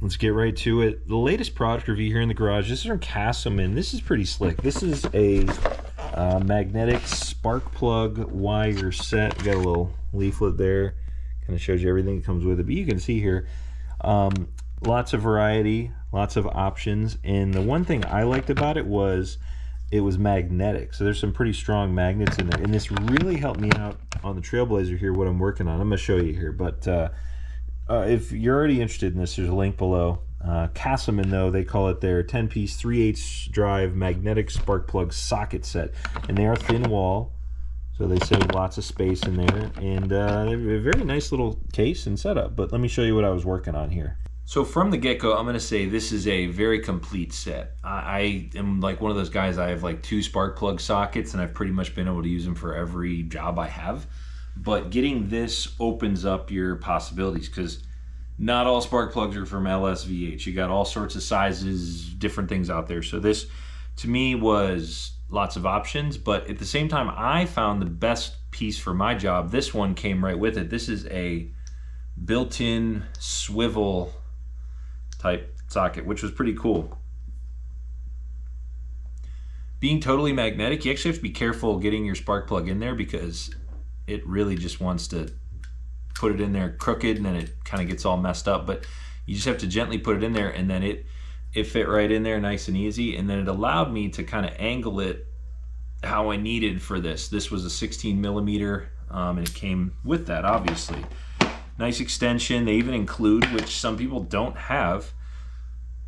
let's get right to it. The latest product review here in the garage. This is from Casoman. This is pretty slick. This is a magnetic spark plug wire set. Got a little leaflet there. Kind of shows you everything that comes with it. But you can see here, lots of variety, lots of options. And the one thing I liked about it was magnetic. So there's some pretty strong magnets in there. And this really helped me out on the Trailblazer here, what I'm working on. I'm going to show you here. But if you're already interested in this, there's a link below. Casoman, though, they call it their 10-piece 3/8 drive magnetic spark plug socket set. And they are thin wall, so they save lots of space in there. And a very nice little case and setup. But let me show you what I was working on here. So from the get-go, I'm going to say this is a very complete set. I am like one of those guys, I have like 2 spark plug sockets, and I've pretty much been able to use them for every job I have. But getting this opens up your possibilities, because not all spark plugs are from LSVH. You got all sorts of sizes, different things out there. So this, to me, was lots of options. But at the same time, I found the best piece for my job. This one came right with it. This is a built-in swivel type socket, which was pretty cool. Being totally magnetic, you actually have to be careful getting your spark plug in there, because it really just wants to put it in there crooked, and then it kind of gets all messed up. But you just have to gently put it in there, and then it fit right in there nice and easy. And then it allowed me to kind of angle it how I needed for this. This was a 16 millimeter, and it came with that, obviously. Nice extension. They even include, which some people don't have,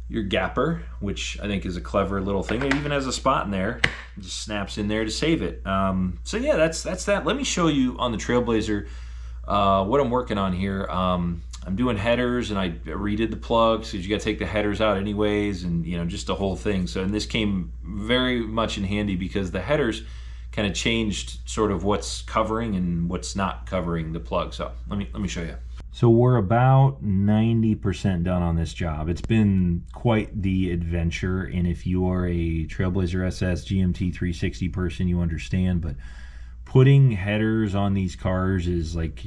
your gapper, which I think is a clever little thing. It even has a spot in there. It just snaps in there to save it. So yeah, that's that. Let me show you on the Trailblazer what I'm working on here. I'm doing headers, and I redid the plugs, because you got to take the headers out anyways, and you know, just the whole thing. So, and this came very much in handy, because the headers kind of changed sort of what's covering and what's not covering the plug. So let me show you. So we're about 90% done on this job. It's been quite the adventure, and if you are a Trailblazer SS GMT 360 person, you understand. But putting headers on these cars is like,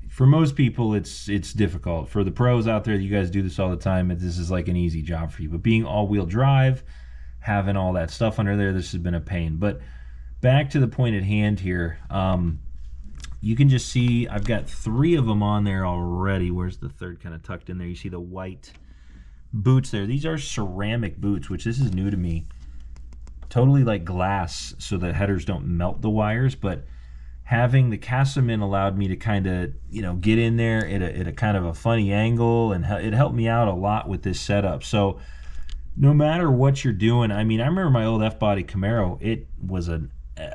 for most people, it's difficult. For the pros out there, you guys do this all the time, this is like an easy job for you. But being all-wheel drive, having all that stuff under there, this has been a pain. But back to the point at hand here. You can just see I've got 3 of them on there already. Where's the third kind of tucked in there? You see the white boots there. These are ceramic boots, which this is new to me. Totally like glass, so the headers don't melt the wires. But having the Casoman allowed me to kind of, you know, get in there at a kind of a funny angle, and it helped me out a lot with this setup. So no matter what you're doing, I mean, I remember my old F-body Camaro. It was a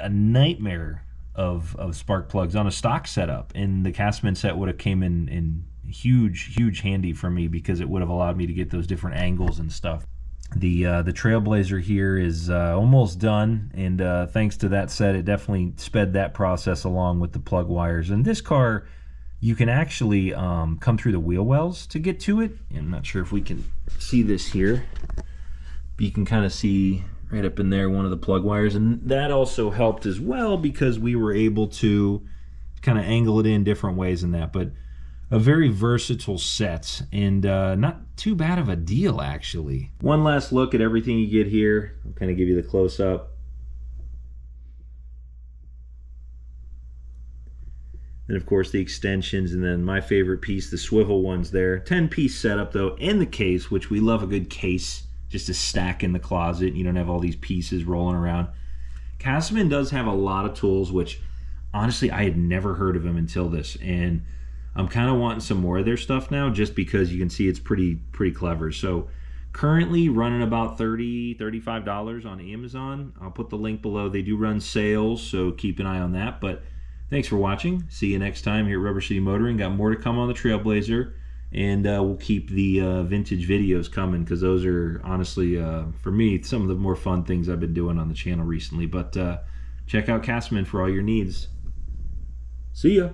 nightmare of spark plugs on a stock setup, and the Casoman set would have came in huge handy for me, because it would have allowed me to get those different angles and stuff. The Trailblazer here is almost done, and thanks to that set, it definitely sped that process along with the plug wires. And this car, you can actually come through the wheel wells to get to it. I'm not sure if we can see this here, but you can kind of see right up in there one of the plug wires, and that also helped as well, because we were able to kind of angle it in different ways in that. But a very versatile set, and not too bad of a deal, actually. One last look at everything you get here. I'll kind of give you the close-up. And of course the extensions, and then my favorite piece, the swivel ones there. 10-piece setup though, and the case, which we love a good case, just to stack in the closet. You don't have all these pieces rolling around. Casoman does have a lot of tools, which honestly I had never heard of them until this, and I'm kind of wanting some more of their stuff now, just because you can see it's pretty clever. So currently running about $30–35 on Amazon. I'll put the link below. They do run sales, so keep an eye on that. But thanks for watching. See you next time here at Rubber City Motoring. Got more to come on the Trailblazer. And we'll keep the vintage videos coming, because those are honestly, for me, some of the more fun things I've been doing on the channel recently. But check out Casoman for all your needs. See ya.